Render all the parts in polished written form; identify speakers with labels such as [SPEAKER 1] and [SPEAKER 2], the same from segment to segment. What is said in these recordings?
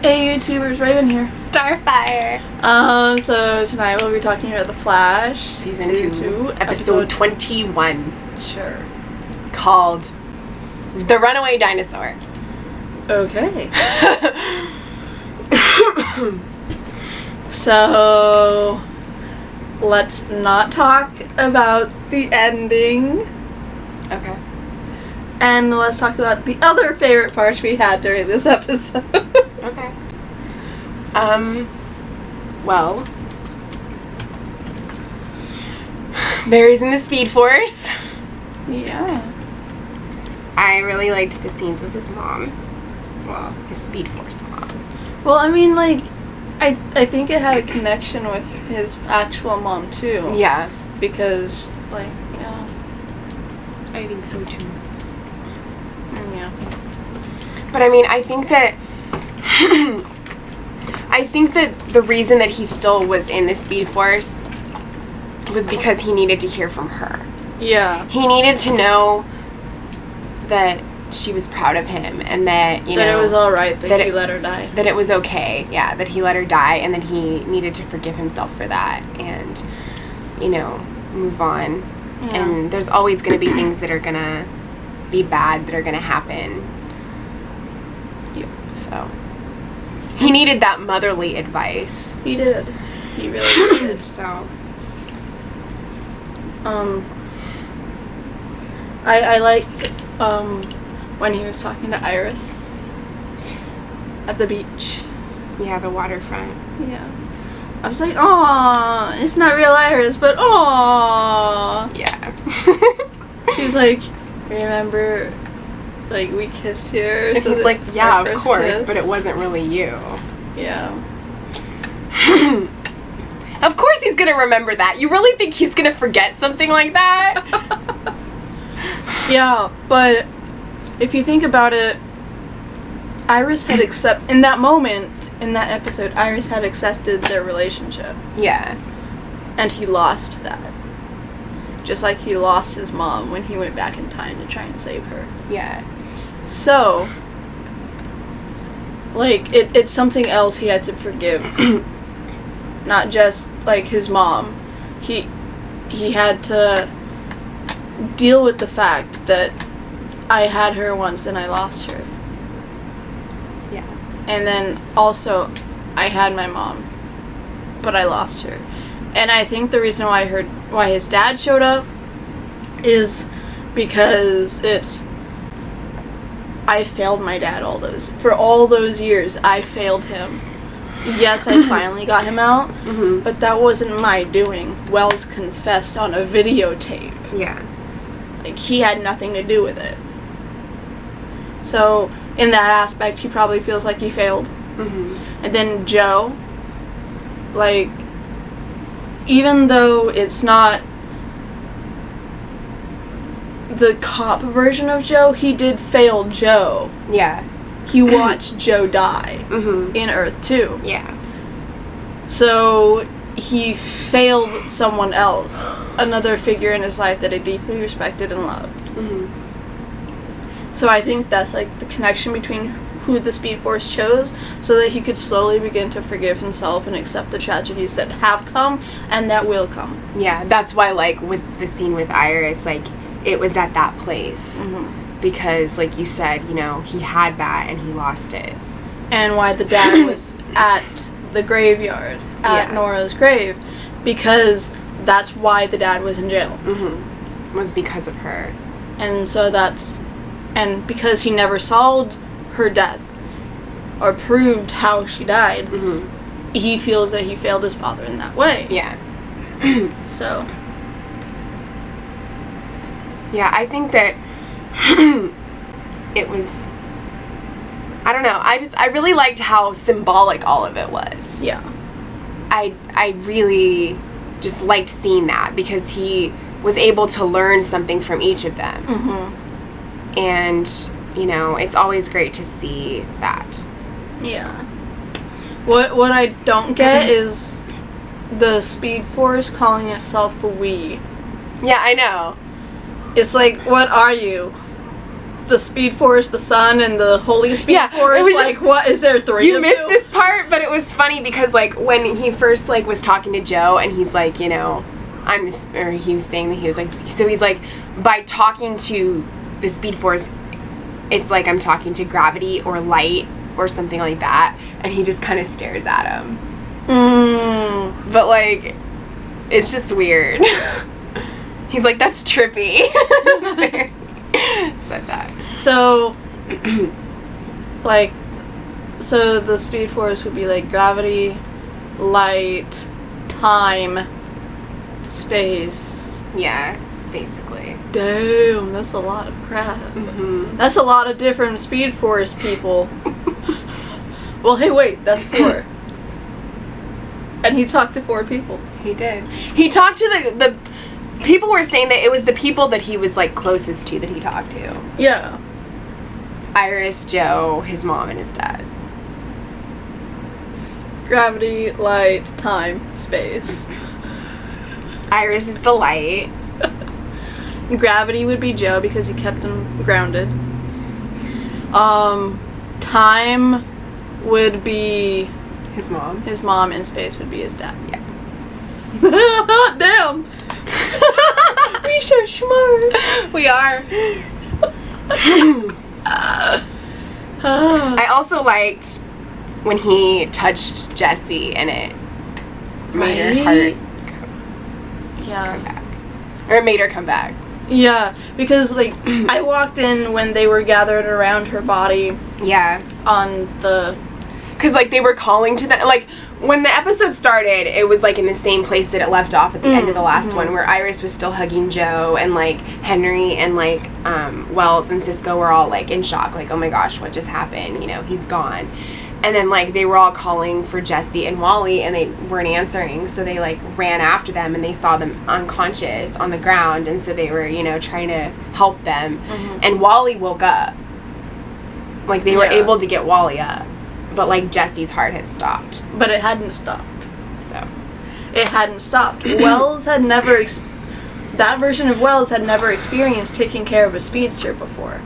[SPEAKER 1] Hey YouTubers, Raven here.
[SPEAKER 2] Starfire.
[SPEAKER 1] So tonight we'll be talking about The Flash,
[SPEAKER 2] Season 2, episode 21.
[SPEAKER 1] Sure.
[SPEAKER 2] Called The Runaway Dinosaur.
[SPEAKER 1] Okay. So, let's not talk about the ending.
[SPEAKER 2] Okay.
[SPEAKER 1] And let's talk about the other favorite parts we had during this episode.
[SPEAKER 2] Okay. Well, Barry's in the Speed Force.
[SPEAKER 1] Yeah.
[SPEAKER 2] I really liked the scenes with his mom. Well, his Speed Force mom.
[SPEAKER 1] Well, I mean, like, I think it had a connection with his actual mom, too.
[SPEAKER 2] Yeah.
[SPEAKER 1] Because, like, yeah.
[SPEAKER 2] I think so, too.
[SPEAKER 1] Yeah.
[SPEAKER 2] But I mean, I think that the reason that he still was in the Speed Force was because he needed to hear from her.
[SPEAKER 1] Yeah.
[SPEAKER 2] He needed to know that she was proud of him and that, you know,
[SPEAKER 1] that it was all right that he
[SPEAKER 2] it,
[SPEAKER 1] let her die.
[SPEAKER 2] That it was okay, yeah, that he let her die, and that he needed to forgive himself for that and, you know, move on.
[SPEAKER 1] Yeah.
[SPEAKER 2] And there's always going to be things that are going to be bad that are going to happen.
[SPEAKER 1] Yep.
[SPEAKER 2] So he needed that motherly advice.
[SPEAKER 1] He did. He really did.
[SPEAKER 2] So
[SPEAKER 1] I liked when he was talking to Iris at the beach.
[SPEAKER 2] yeah, the waterfront.
[SPEAKER 1] Yeah. I was like, "Aw, it's not real Iris, but aw."
[SPEAKER 2] Yeah.
[SPEAKER 1] He's like, "Remember, like, we kissed here?"
[SPEAKER 2] And he's like, "Yeah, of course, but it wasn't really you."
[SPEAKER 1] Yeah.
[SPEAKER 2] Of course he's gonna remember that. You really think he's gonna forget something like that?
[SPEAKER 1] Yeah, but if you think about it, Iris had in that moment, in that episode, Iris had accepted their relationship.
[SPEAKER 2] Yeah.
[SPEAKER 1] And he lost that. Just like he lost his mom when he went back in time to try and save her.
[SPEAKER 2] Yeah.
[SPEAKER 1] So, like, it's something else he had to forgive. Not just, like, his mom. He had to deal with the fact that I had her once and I lost her.
[SPEAKER 2] Yeah.
[SPEAKER 1] And then also, I had my mom, but I lost her. And I think the reason why his dad showed up is because I failed my dad for all those years. I failed him. Yes, I finally got him out, but that wasn't my doing. Wells confessed on a videotape.
[SPEAKER 2] Yeah.
[SPEAKER 1] Like, he had nothing to do with it. So, in that aspect, he probably feels like he failed. And then Joe, like, even though it's not the cop version of Joe, he did fail Joe.
[SPEAKER 2] Yeah.
[SPEAKER 1] He watched Joe die in Earth 2.
[SPEAKER 2] Yeah.
[SPEAKER 1] So he failed someone else, another figure in his life that he deeply respected and loved. So I think that's like the connection between who the Speed Force chose, so that he could slowly begin to forgive himself and accept the tragedies that have come and that will come.
[SPEAKER 2] Yeah, that's why, like, with the scene with Iris, like, it was at that place. Because, like you said, you know, he had that and he lost it.
[SPEAKER 1] And why the dad was at the graveyard, at Nora's grave, because that's why the dad was in jail.
[SPEAKER 2] Was because of her.
[SPEAKER 1] And so and because he never solved her death or proved how she died, he feels that he failed his father in that way.
[SPEAKER 2] Yeah.
[SPEAKER 1] So.
[SPEAKER 2] Yeah, I think that it was, I don't know, I really liked how symbolic all of it was.
[SPEAKER 1] Yeah.
[SPEAKER 2] I really just liked seeing that because he was able to learn something from each of them. And, you know, it's always great to see that.
[SPEAKER 1] Yeah. What I don't get is the Speed Force calling itself a we.
[SPEAKER 2] Yeah, I know.
[SPEAKER 1] It's like, what are you? the Speed Force, the Sun, and the Holy Speed
[SPEAKER 2] Yeah,
[SPEAKER 1] Force.
[SPEAKER 2] it was
[SPEAKER 1] Like,
[SPEAKER 2] just-
[SPEAKER 1] what is there? 3
[SPEAKER 2] You
[SPEAKER 1] of
[SPEAKER 2] missed
[SPEAKER 1] you?
[SPEAKER 2] this part, but it was funny because like when he first like was talking to Joe and he's like, you know, I'm this, or he was saying that he was like, so he's like, by talking to the Speed Force, it's like I'm talking to gravity or light or something like that, and he just kind of stares at him. But like, it's just weird. He's like, that's trippy. Said that.
[SPEAKER 1] So, like, so the Speed Force would be like gravity, light, time, space.
[SPEAKER 2] Yeah, basically.
[SPEAKER 1] Damn, that's a lot of crap.
[SPEAKER 2] Mm-hmm.
[SPEAKER 1] That's a lot of different Speed Force people. Well, hey, wait, that's 4. And he talked to 4 people.
[SPEAKER 2] He did. He talked to the people were saying that it was the people that he was like closest to that he talked to.
[SPEAKER 1] Yeah.
[SPEAKER 2] Iris, Joe, his mom, and his dad.
[SPEAKER 1] Gravity, light, time, space.
[SPEAKER 2] Iris is the light.
[SPEAKER 1] Gravity would be Joe because he kept him grounded. Time would be
[SPEAKER 2] His mom.
[SPEAKER 1] his mom, and space would be his dad.
[SPEAKER 2] Yeah.
[SPEAKER 1] Damn. We so smart.
[SPEAKER 2] We are. I also liked when he touched Jessie and it made her
[SPEAKER 1] Right?
[SPEAKER 2] heart come
[SPEAKER 1] Yeah.
[SPEAKER 2] back. Or it made her come back.
[SPEAKER 1] Yeah, because like I walked in when they were gathered around her body
[SPEAKER 2] Yeah.
[SPEAKER 1] on the
[SPEAKER 2] Because, like, they were calling to them. Like, when the episode started, it was, like, in the same place that it left off at the end of the last one, where Iris was still hugging Joe, and, like, Henry and, like, Wells and Cisco were all, like, in shock. Like, oh, my gosh, what just happened? You know, he's gone. And then, like, they were all calling for Jessie and Wally, and they weren't answering. So they, like, ran after them, and they saw them unconscious on the ground. And so they were, you know, trying to help them. And Wally woke up. Like, they were
[SPEAKER 1] Yeah.
[SPEAKER 2] able to get Wally up. But, like, Jessie's heart had stopped.
[SPEAKER 1] but it hadn't stopped.
[SPEAKER 2] So.
[SPEAKER 1] It hadn't stopped. Wells had never that version of Wells had never experienced taking care of a speedster before.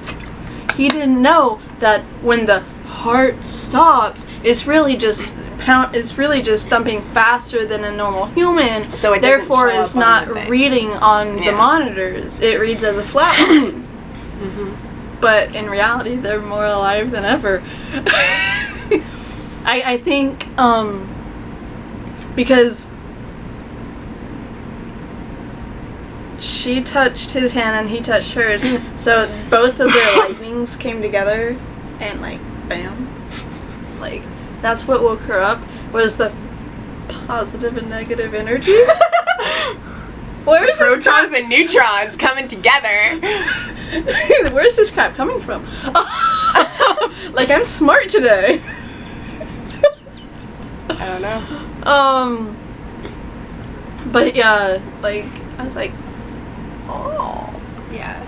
[SPEAKER 1] He didn't know that when the heart stops, it's really just thumping faster than a normal human.
[SPEAKER 2] So it doesn't
[SPEAKER 1] therefore
[SPEAKER 2] show
[SPEAKER 1] is
[SPEAKER 2] up on
[SPEAKER 1] not
[SPEAKER 2] the thing.
[SPEAKER 1] reading on the
[SPEAKER 2] Yeah.
[SPEAKER 1] monitors. It reads as a flat line. But in reality, they're more alive than ever. I think because she touched his hand and he touched hers, so both of their lightnings came together and like bam, like that's what woke her up, was the positive and negative energy. Where's
[SPEAKER 2] Protons and neutrons coming together.
[SPEAKER 1] Where's this crap coming from? Like, I'm smart today.
[SPEAKER 2] I don't know.
[SPEAKER 1] But yeah, like, I was like, oh.
[SPEAKER 2] Yeah.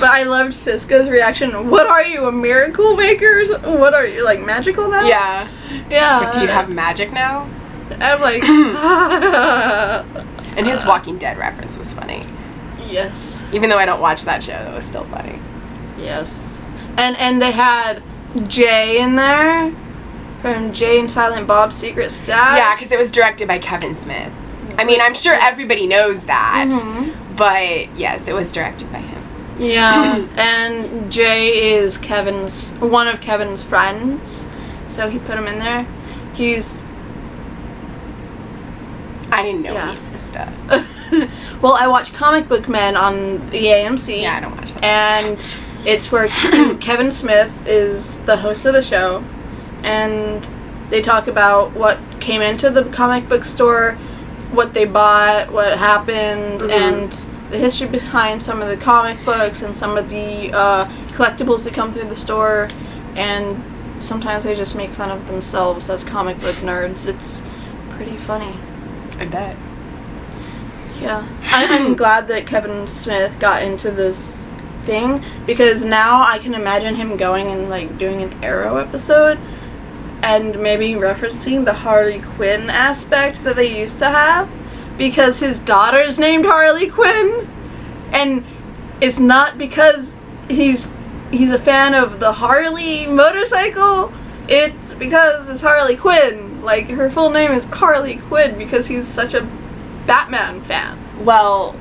[SPEAKER 1] But I loved Cisco's reaction. What are you, a miracle maker? What are you, like, magical now?
[SPEAKER 2] Yeah.
[SPEAKER 1] Yeah.
[SPEAKER 2] But do you have magic now?
[SPEAKER 1] I'm like,
[SPEAKER 2] And his Walking Dead reference was funny.
[SPEAKER 1] yes.
[SPEAKER 2] Even though I don't watch that show, that was still funny.
[SPEAKER 1] Yes. And they had Jay in there from Jay and Silent Bob's Secret Stash.
[SPEAKER 2] Yeah, because it was directed by Kevin Smith. I mean, I'm sure everybody knows that. But yes, it was directed by him.
[SPEAKER 1] Yeah. And Jay is one of Kevin's friends. So he put him in there.
[SPEAKER 2] I didn't know
[SPEAKER 1] Yeah.
[SPEAKER 2] any of this stuff.
[SPEAKER 1] Well, I watch Comic Book Men on the AMC.
[SPEAKER 2] Yeah, I don't watch that.
[SPEAKER 1] And it's where Kevin Smith is the host of the show, and they talk about what came into the comic book store, what they bought, what happened, and the history behind some of the comic books and some of the collectibles that come through the store. And sometimes they just make fun of themselves as comic book nerds. It's pretty funny.
[SPEAKER 2] I bet.
[SPEAKER 1] Yeah. I'm glad that Kevin Smith got into this thing, because now I can imagine him going and like doing an Arrow episode and maybe referencing the Harley Quinn aspect that they used to have, because his daughter's named Harley Quinn, And it's not because he's a fan of the Harley motorcycle. It's because it's Harley Quinn. Like, her full name is Harley Quinn because he's such a Batman fan.
[SPEAKER 2] Well,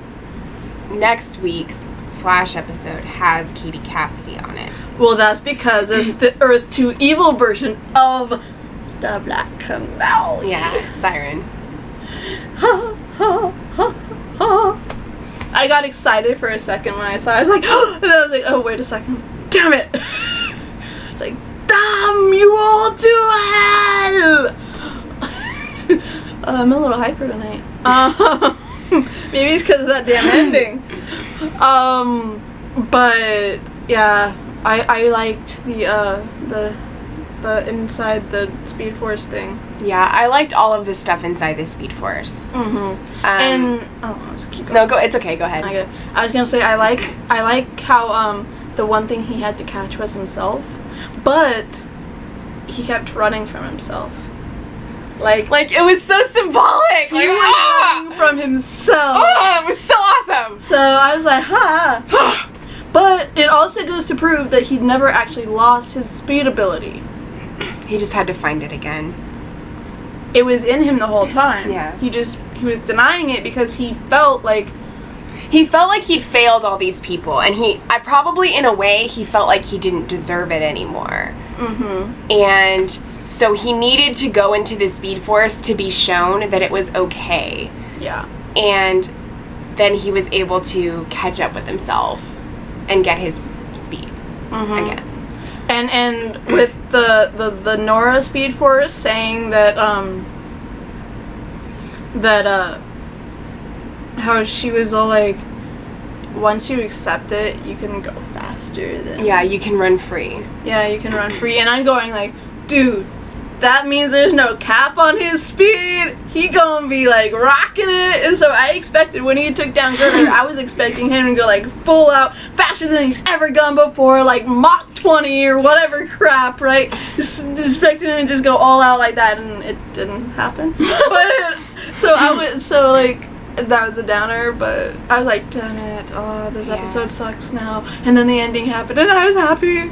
[SPEAKER 2] next week's Flash episode has Katie Cassidy on it.
[SPEAKER 1] Well, that's because it's the Earth 2 evil version of the Black Canal.
[SPEAKER 2] Yeah, Siren.
[SPEAKER 1] Ha, ha, ha, ha. I got excited for a second when I saw it. I was like, and then I was like, oh, wait a second. Damn it. It's like, damn you all to hell. I'm a little hyper tonight. Maybe it's because of that damn ending. But yeah, I liked the inside the Speed Force thing.
[SPEAKER 2] Yeah, I liked all of the stuff inside the Speed Force.
[SPEAKER 1] Mm-hmm. Let's keep going.
[SPEAKER 2] No, go. It's okay. Go ahead.
[SPEAKER 1] Okay. I was gonna say I like how the one thing he had to catch was himself, but he kept running from himself. Like
[SPEAKER 2] it was so symbolic.
[SPEAKER 1] he was running from himself.
[SPEAKER 2] Oh, it was so awesome.
[SPEAKER 1] So I was like, ha. But it also goes to prove that he'd never actually lost his speed ability.
[SPEAKER 2] He just had to find it again.
[SPEAKER 1] It was in him the whole time.
[SPEAKER 2] Yeah.
[SPEAKER 1] He was denying it because he felt like
[SPEAKER 2] he'd failed all these people, and I probably in a way he felt like he didn't deserve it anymore.
[SPEAKER 1] Mm-hmm.
[SPEAKER 2] And so he needed to go into the Speed Force to be shown that it was okay.
[SPEAKER 1] Yeah.
[SPEAKER 2] And then he was able to catch up with himself and get his speed again.
[SPEAKER 1] And with the Nora Speed Force saying that how she was all like, once you accept it, you can go faster than...
[SPEAKER 2] Yeah, you can run free.
[SPEAKER 1] Yeah, you can run free. And I'm going like, dude, that means there's no cap on his speed. He gonna be like rocking it. And so I expected when he took down Gerber, I was expecting him to go like full out, faster than he's ever gone before, like Mach 20 or whatever crap, right? Just expecting him to just go all out like that, and it didn't happen. But that was a downer, but I was like, damn it, oh, this episode sucks now. And then the ending happened, and I was happy.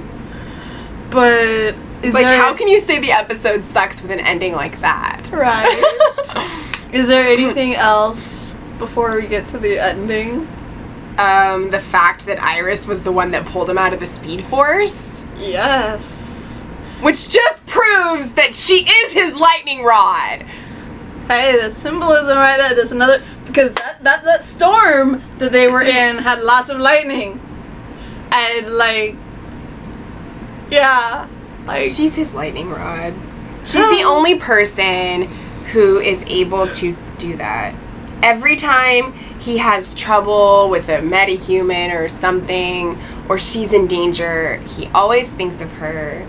[SPEAKER 1] But
[SPEAKER 2] how can you say the episode sucks with an ending like that?
[SPEAKER 1] Right. Is there anything else before we get to the ending?
[SPEAKER 2] The fact that Iris was the one that pulled him out of the Speed Force?
[SPEAKER 1] Yes.
[SPEAKER 2] Which just proves that she is his lightning rod.
[SPEAKER 1] Hey, the symbolism right there. There's another, because that storm that they were in had lots of lightning. And like, yeah. Like,
[SPEAKER 2] she's his lightning rod. She's the only person who is able to do that. Every time he has trouble with a metahuman or something, or she's in danger, he always thinks of her.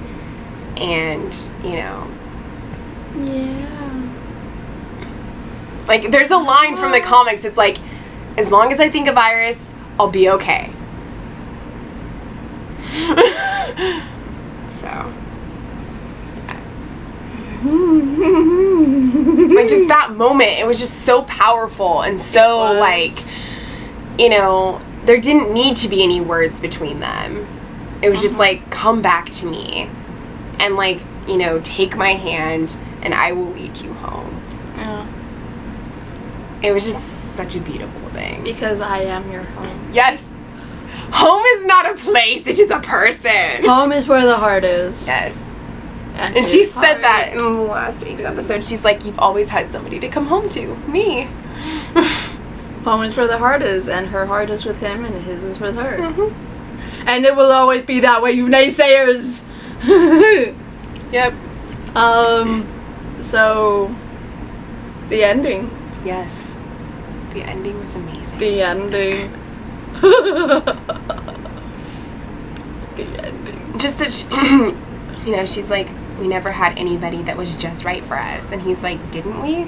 [SPEAKER 2] And, you know.
[SPEAKER 1] Yeah.
[SPEAKER 2] Like, there's a line from the comics. It's like, as long as I think of Iris, I'll be okay. So. Like, just that moment, it was just so powerful and so, like, you know, there didn't need to be any words between them. It was just like, come back to me and, like, you know, take my hand and I will lead you home.
[SPEAKER 1] Yeah.
[SPEAKER 2] It was just such a beautiful thing.
[SPEAKER 1] Because I am your home.
[SPEAKER 2] Yes. Home is not a place, it is a person.
[SPEAKER 1] Home is where the heart is.
[SPEAKER 2] Yes. And she said that in last week's episode. She's like, you've always had somebody to come home to. Me.
[SPEAKER 1] Home is where the heart is, and her heart is with him, and his is with her. Mm-hmm. And it will always be that way, you naysayers.
[SPEAKER 2] Yep.
[SPEAKER 1] So, the ending.
[SPEAKER 2] Yes. The ending was amazing.
[SPEAKER 1] The ending. The ending.
[SPEAKER 2] Just that she, you know, she's like, we never had anybody that was just right for us. And he's like, didn't we?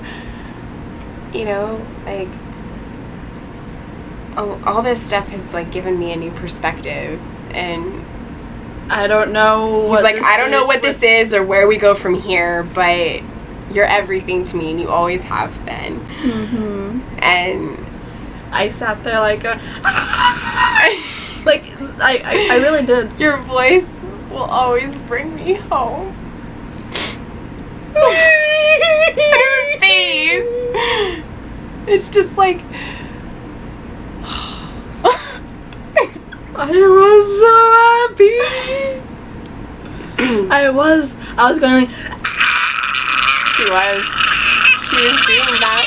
[SPEAKER 2] You know, like, all this stuff has, like, given me a new perspective. And
[SPEAKER 1] I don't know what
[SPEAKER 2] he's like, I don't know what this is or where we go from here, but you're everything to me and you always have been.
[SPEAKER 1] Mm-hmm.
[SPEAKER 2] And
[SPEAKER 1] I sat there like, like I really did.
[SPEAKER 2] Your voice will always bring me home. And her face. It's just like.
[SPEAKER 1] I was so happy. I was going like.
[SPEAKER 2] She was doing that.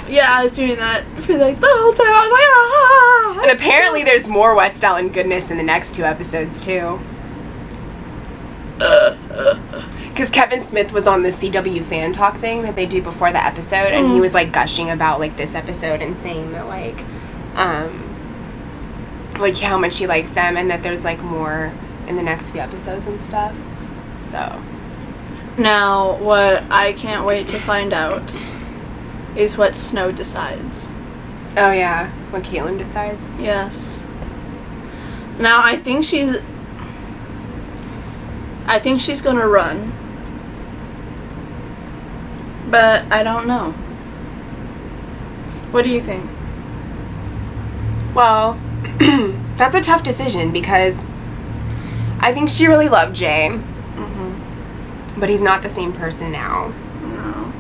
[SPEAKER 1] Yeah, I was doing that for like the whole time. I was like, ah.
[SPEAKER 2] And apparently there's more West Ellen goodness in the next 2 episodes too. Because Kevin Smith was on the CW fan talk thing that they do before the episode, and he was like gushing about like this episode and saying that like how much he likes them, and that there's like more in the next few episodes and stuff. So
[SPEAKER 1] now, what I can't wait to find out is what Snow decides.
[SPEAKER 2] oh yeah, when Caitlin decides.
[SPEAKER 1] Yes. Now I think she's gonna run. But I don't know. What do you think?
[SPEAKER 2] Well, that's a tough decision because I think she really loved Jay.
[SPEAKER 1] Mm-hmm.
[SPEAKER 2] But he's not the same person now.
[SPEAKER 1] No.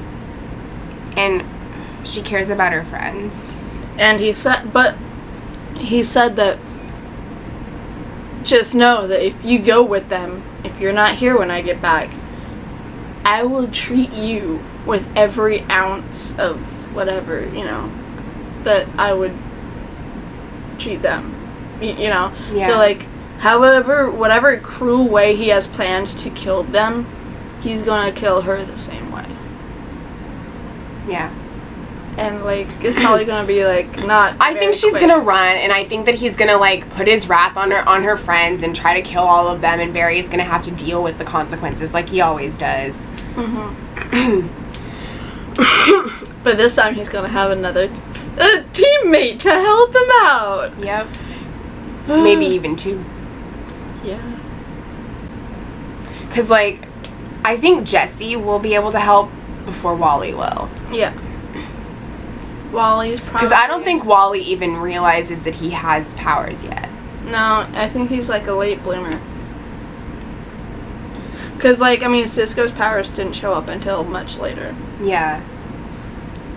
[SPEAKER 2] And she cares about her friends.
[SPEAKER 1] And he said that just know that if you go with them, if you're not here when I get back, I will treat you with every ounce of whatever, that I would treat them. You know?
[SPEAKER 2] Yeah.
[SPEAKER 1] So, like, whatever cruel way he has planned to kill them, he's gonna kill her the same way.
[SPEAKER 2] Yeah.
[SPEAKER 1] And, like, it's probably gonna be, like, not
[SPEAKER 2] I think she's
[SPEAKER 1] quick.
[SPEAKER 2] gonna run, and I think that he's gonna, like, put his wrath on her friends and try to kill all of them, and Barry's gonna have to deal with the consequences like he always does.
[SPEAKER 1] Mm-hmm. But this time he's gonna have another teammate to help him out.
[SPEAKER 2] Yep. Maybe even 2.
[SPEAKER 1] Yeah.
[SPEAKER 2] Because, like, I think Jesse will be able to help before Wally will.
[SPEAKER 1] Yeah. Wally's probably...
[SPEAKER 2] Because I don't think Wally even realizes that he has powers yet.
[SPEAKER 1] No, I think he's like a late bloomer. Because, like, I mean, Cisco's powers didn't show up until much later.
[SPEAKER 2] Yeah.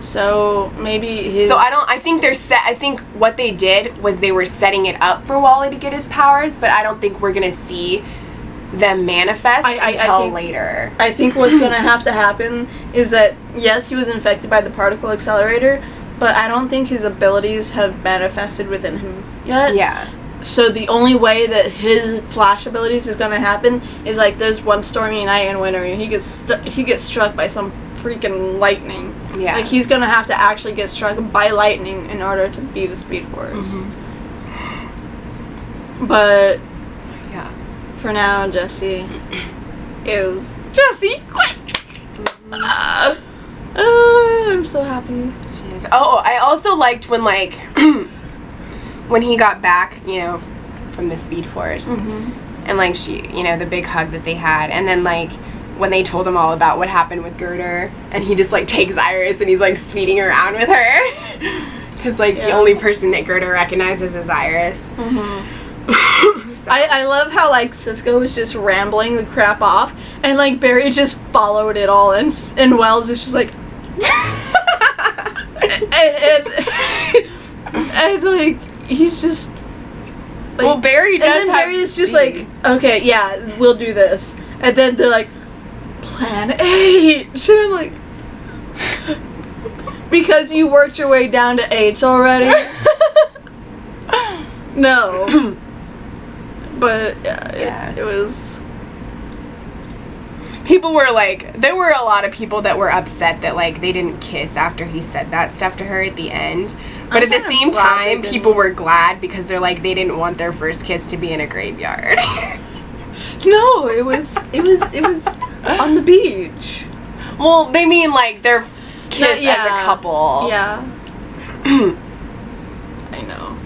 [SPEAKER 1] So, maybe his...
[SPEAKER 2] So I think I think what they did was they were setting it up for Wally to get his powers, but I don't think we're going to see them manifest until later.
[SPEAKER 1] I think what's going to have to happen is that, yes, he was infected by the particle accelerator, but I don't think his abilities have manifested within him yet.
[SPEAKER 2] Yeah.
[SPEAKER 1] So the only way that his Flash abilities is going to happen is, like, there's one stormy night in winter and he gets struck by some freaking lightning.
[SPEAKER 2] Yeah.
[SPEAKER 1] Like, he's going to have to actually get struck by lightning in order to be the Speed Force.
[SPEAKER 2] Mm-hmm.
[SPEAKER 1] But
[SPEAKER 2] yeah.
[SPEAKER 1] For now, Jessie is Jessie. Quick! I'm so happy.
[SPEAKER 2] She is. Oh, I also liked when, like, when he got back, from the Speed Force, and, like, she, the big hug that they had, and then, like, when they told him all about what happened with Girder, and he just, like, takes Iris and he's, like, speeding around with her, because, like, the only person that Girder recognizes is Iris.
[SPEAKER 1] I love how, like, Cisco was just rambling the crap off, and, like, Barry just followed it all, and Wells is just like, and, like, he's just, like,
[SPEAKER 2] well, Barry does.
[SPEAKER 1] And then Barry is just like, okay, yeah, we'll do this, and then they're like, Plan H, and I'm like, because you worked your way down to H already. No. But, yeah, it was...
[SPEAKER 2] People were, like... There were a lot of people that were upset that, like, they didn't kiss after he said that stuff to her at the end. But at the same time, people were glad because they're like, they didn't want their first kiss to be in a graveyard.
[SPEAKER 1] No, it was on the beach.
[SPEAKER 2] Well, they mean, like, their kiss as a couple.
[SPEAKER 1] Yeah. I know.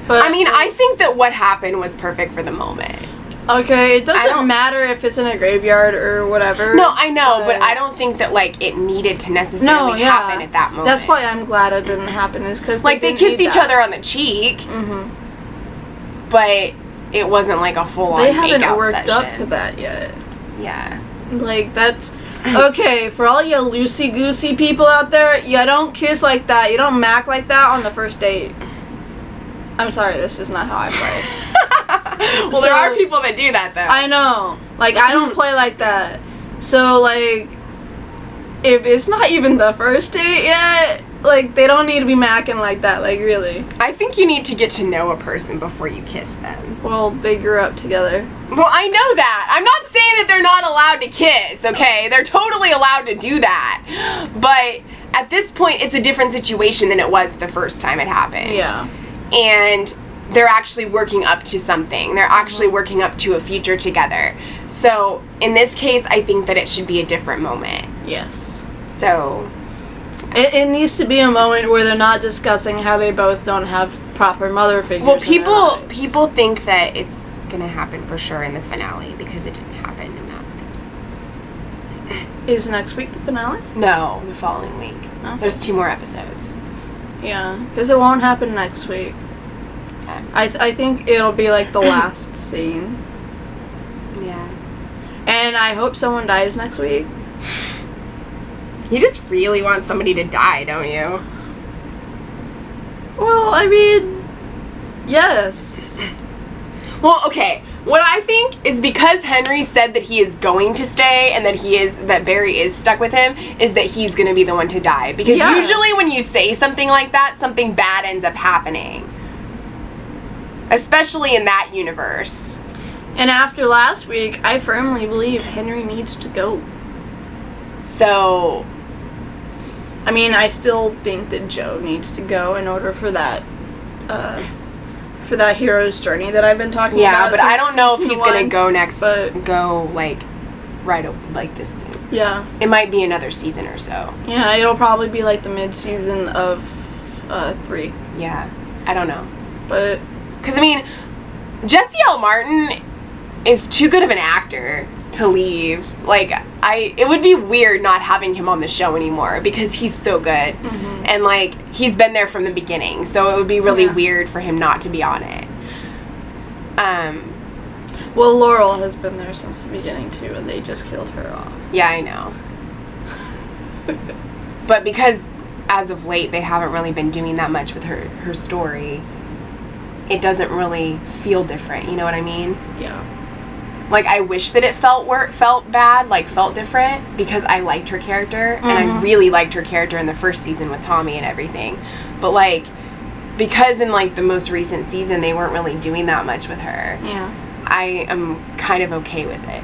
[SPEAKER 1] But
[SPEAKER 2] I mean, I think that what happened was perfect for the moment.
[SPEAKER 1] Okay, it
[SPEAKER 2] I
[SPEAKER 1] doesn't
[SPEAKER 2] don't-
[SPEAKER 1] matter if it's in a graveyard or whatever.
[SPEAKER 2] No, I know, but I don't think that, like, it needed to necessarily happen at that moment.
[SPEAKER 1] That's why I'm glad it didn't happen, is because
[SPEAKER 2] Like, they kissed each other on the cheek,
[SPEAKER 1] Mm-hmm.
[SPEAKER 2] but it wasn't, like, a full-on
[SPEAKER 1] They haven't
[SPEAKER 2] makeout
[SPEAKER 1] worked
[SPEAKER 2] session.
[SPEAKER 1] up to that yet.
[SPEAKER 2] Yeah.
[SPEAKER 1] Like, that's... Okay, for all you loosey-goosey people out there, you don't kiss like that. You don't mac like that on the first date. I'm sorry, this is not how I play.
[SPEAKER 2] Well, there
[SPEAKER 1] So-
[SPEAKER 2] are people that do that, though.
[SPEAKER 1] I know. Like, I don't play like that. So, like, if it's not even the first date yet, like, they don't need to be macking like that. Like, really.
[SPEAKER 2] I think you need to get to know a person before you kiss them.
[SPEAKER 1] Well, they grew up together.
[SPEAKER 2] Well, I know that. I'm not saying that they're not allowed to kiss, okay? They're totally allowed to do that. But at this point, it's a different situation than it was the first time it happened.
[SPEAKER 1] Yeah.
[SPEAKER 2] And they're actually working up to something. They're actually working up to a future together. So, in this case, I think that it should be a different moment.
[SPEAKER 1] Yes.
[SPEAKER 2] So,
[SPEAKER 1] It needs to be a moment where they're not discussing how they both don't have proper mother figures.
[SPEAKER 2] well,
[SPEAKER 1] in their lives.
[SPEAKER 2] people think that it's going to happen for sure in the finale because it didn't happen in that scene.
[SPEAKER 1] Is next week the finale?
[SPEAKER 2] No, the following week.
[SPEAKER 1] Okay.
[SPEAKER 2] There's 2 more episodes.
[SPEAKER 1] Yeah, because it won't happen next week.
[SPEAKER 2] Okay.
[SPEAKER 1] I think it'll be like the last scene.
[SPEAKER 2] Yeah.
[SPEAKER 1] And I hope someone dies next week.
[SPEAKER 2] You just really want somebody to die, don't you?
[SPEAKER 1] Well, I mean, yes.
[SPEAKER 2] Well, okay. What I think is because Henry said that he is going to stay and that Barry is stuck with him, is that he's going to be the one to die. Because
[SPEAKER 1] Yeah.
[SPEAKER 2] usually when you say something like that, something bad ends up happening. Especially in that universe.
[SPEAKER 1] And after last week, I firmly believe Henry needs to go.
[SPEAKER 2] So,
[SPEAKER 1] I mean, I still think that Joe needs to go in order for that hero's journey that I've been talking about.
[SPEAKER 2] yeah, but I
[SPEAKER 1] since
[SPEAKER 2] don't know if
[SPEAKER 1] season
[SPEAKER 2] he's going
[SPEAKER 1] one,
[SPEAKER 2] to
[SPEAKER 1] but
[SPEAKER 2] like this soon.
[SPEAKER 1] yeah.
[SPEAKER 2] It might be another season or so.
[SPEAKER 1] Yeah, it'll probably be like the mid-season of 3.
[SPEAKER 2] Yeah, I don't know.
[SPEAKER 1] But
[SPEAKER 2] Because, I mean, Jesse L. Martin is too good of an actor to leave. Like, it would be weird not having him on the show anymore because he's so good.
[SPEAKER 1] Mhm.
[SPEAKER 2] And, like, he's been there from the beginning, so it would be really
[SPEAKER 1] Yeah.
[SPEAKER 2] weird for him not to be on it.
[SPEAKER 1] well, Laurel has been there since the beginning too, and they just killed her off.
[SPEAKER 2] Yeah, I know. But because, as of late, they haven't really been doing that much with her story, it doesn't really feel different, you know what I mean?
[SPEAKER 1] Yeah.
[SPEAKER 2] Like, I wish that it felt bad, like, felt different, because I liked her character, and I
[SPEAKER 1] Mhm.
[SPEAKER 2] really liked her character in the first season with Tommy and everything. But, like, because in, like, the most recent season, they weren't really doing that much with her,
[SPEAKER 1] Yeah.
[SPEAKER 2] I am kind of okay with it.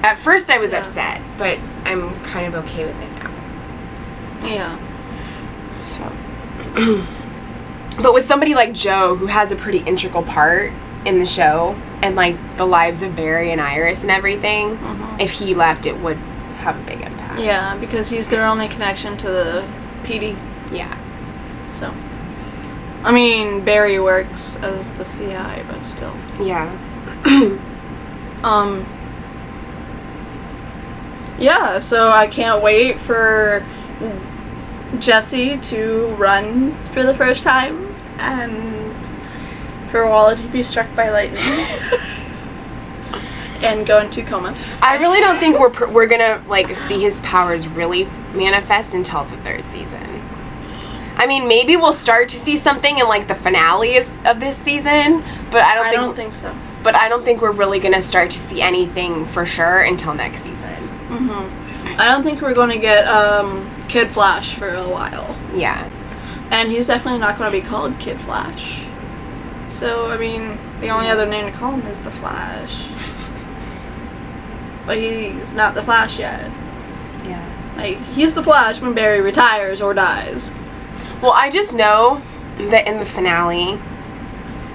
[SPEAKER 2] At first, I was
[SPEAKER 1] Yeah.
[SPEAKER 2] upset, but I'm kind of okay with it now.
[SPEAKER 1] Yeah.
[SPEAKER 2] So. But with somebody like Joe, who has a pretty integral part in the show, and like the lives of Barry and Iris and everything,
[SPEAKER 1] Mhm.
[SPEAKER 2] if he left, it would have a big impact.
[SPEAKER 1] Yeah, because he's their only connection to the PD.
[SPEAKER 2] Yeah.
[SPEAKER 1] So, I mean, Barry works as the CI, but still.
[SPEAKER 2] Yeah.
[SPEAKER 1] Yeah, so I can't wait for Jesse to run for the first time and for Walla to be struck by lightning and go into coma.
[SPEAKER 2] I really don't think we're gonna like see his powers really manifest until the 3rd season. I mean, maybe we'll start to see something in like the finale of this season, but I don't think
[SPEAKER 1] so.
[SPEAKER 2] But I don't think we're really gonna start to see anything for sure until next season.
[SPEAKER 1] I don't think we're going to get Kid Flash for a while.
[SPEAKER 2] Yeah.
[SPEAKER 1] And he's definitely not going to be called Kid Flash. So, I mean, the only other name to call him is the Flash. But he's not the Flash yet.
[SPEAKER 2] Yeah.
[SPEAKER 1] Like, he's the Flash when Barry retires or dies.
[SPEAKER 2] Well, I just know that in the finale,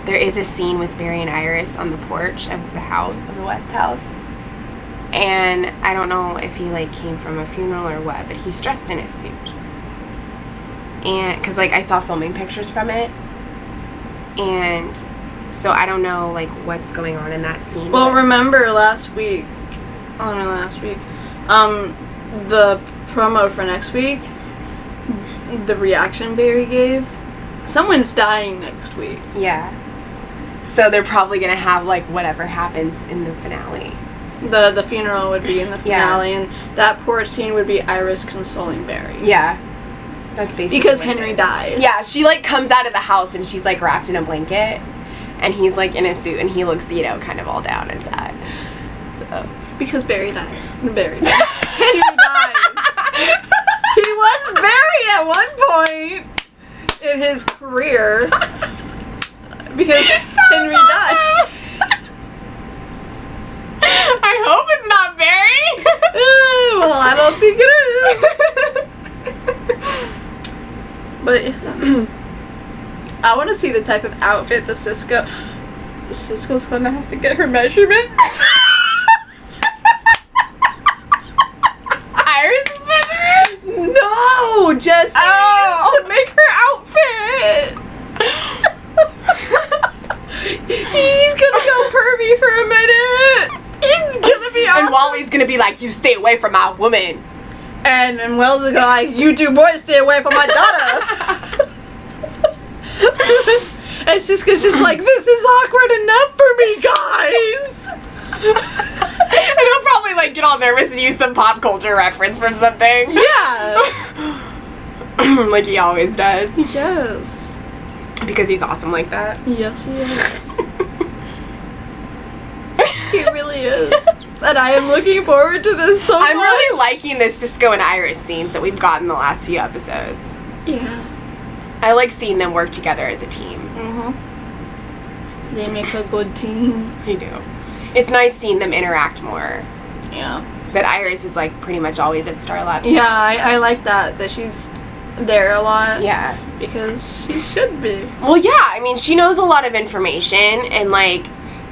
[SPEAKER 2] there is a scene with Barry and Iris on the porch of the house, of the West House. And I don't know if he, like, came from a funeral or what, but he's dressed in a suit. And, because, like, I saw filming pictures from it. And So I don't know, like, what's going on in that scene.
[SPEAKER 1] Well,
[SPEAKER 2] but-
[SPEAKER 1] remember last week, the promo for next week, the reaction Barry gave, someone's dying next week.
[SPEAKER 2] Yeah. So they're probably gonna have, like, whatever happens in the finale.
[SPEAKER 1] The funeral would be in the
[SPEAKER 2] Yeah.
[SPEAKER 1] finale, and that porch scene would be Iris consoling Barry.
[SPEAKER 2] Yeah. That's basically
[SPEAKER 1] Because
[SPEAKER 2] what it
[SPEAKER 1] Henry
[SPEAKER 2] is.
[SPEAKER 1] dies.
[SPEAKER 2] Yeah, she, like, comes out of the house and she's, like, wrapped in a blanket. And he's, like, in a suit and he looks, you know, kind of all down and sad. So.
[SPEAKER 1] Because Barry died. Barry died. Henry dies. He was Barry at one point in his career. Because Henry died.
[SPEAKER 2] I hope it's not Barry.
[SPEAKER 1] Well, I don't think it is. But I want to see the type of outfit the Cisco's gonna have to get her measurements.
[SPEAKER 2] Iris's measurements?
[SPEAKER 1] No, Jesse.
[SPEAKER 2] Oh.
[SPEAKER 1] To make her outfit. He's gonna go pervy for a minute. He's gonna be awesome.
[SPEAKER 2] And Wally's gonna be like, you stay away from my woman.
[SPEAKER 1] And Wells is gonna like, you two boys stay away from my daughter. And Cisco's just like, this is awkward enough for me, guys.
[SPEAKER 2] And he'll probably, like, get all nervous and use some pop culture reference from something.
[SPEAKER 1] Yeah.
[SPEAKER 2] Like he always does.
[SPEAKER 1] Yes.
[SPEAKER 2] Because he's awesome like that.
[SPEAKER 1] Yes, he is. He really is. And I am looking forward to this so much.
[SPEAKER 2] I'm really liking the Cisco and Iris scenes that we've gotten the last few episodes.
[SPEAKER 1] Yeah.
[SPEAKER 2] I like seeing them work together as a team.
[SPEAKER 1] Mm-hmm. They make a good team.
[SPEAKER 2] I do. It's nice seeing them interact more.
[SPEAKER 1] Yeah.
[SPEAKER 2] But Iris is, like, pretty much always at Star Labs.
[SPEAKER 1] Yeah,
[SPEAKER 2] now, so-
[SPEAKER 1] I like that she's there a lot.
[SPEAKER 2] Yeah.
[SPEAKER 1] Because she should be.
[SPEAKER 2] Well, yeah, I mean, she knows a lot of information, and, like,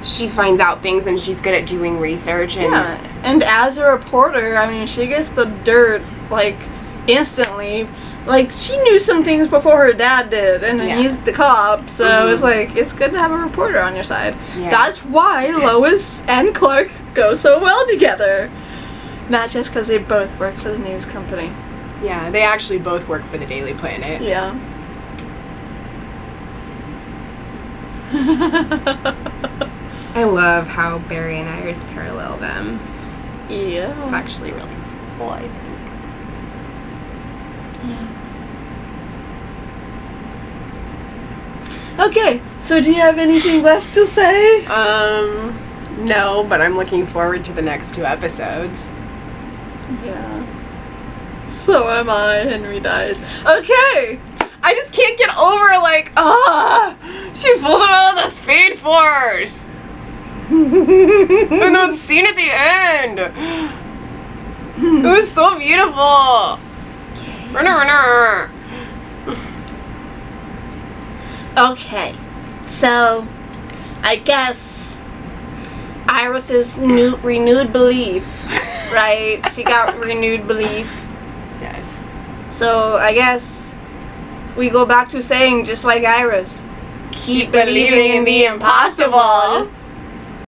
[SPEAKER 2] she finds out things, and she's good at doing research, and...
[SPEAKER 1] Yeah, and as a reporter, I mean, she gets the dirt, like, instantly. Like, she knew some things before her dad did, and
[SPEAKER 2] Yeah.
[SPEAKER 1] he's the cop, so
[SPEAKER 2] Mhm.
[SPEAKER 1] it's like, it's good to have a reporter on your side.
[SPEAKER 2] Yeah.
[SPEAKER 1] That's why Lois and Clark go so well together. Not just because they both work for the news company.
[SPEAKER 2] Yeah, they actually both work for the Daily Planet.
[SPEAKER 1] Yeah.
[SPEAKER 2] I love how Barry and Iris parallel them.
[SPEAKER 1] Yeah.
[SPEAKER 2] It's actually really cool, I think.
[SPEAKER 1] Yeah. Okay, so do you have anything left to say?
[SPEAKER 2] No, but I'm looking forward to the next 2 episodes.
[SPEAKER 1] Yeah. So am I. Henry dies. Okay!
[SPEAKER 2] I just can't get over, like, she pulled him out of the Speed Force! And that scene at the end! It was so beautiful! Runner.
[SPEAKER 1] Okay, so I guess Iris's renewed belief, right? She got renewed belief.
[SPEAKER 2] Yes.
[SPEAKER 1] So I guess we go back to saying, just like Iris, keep believing in the impossible.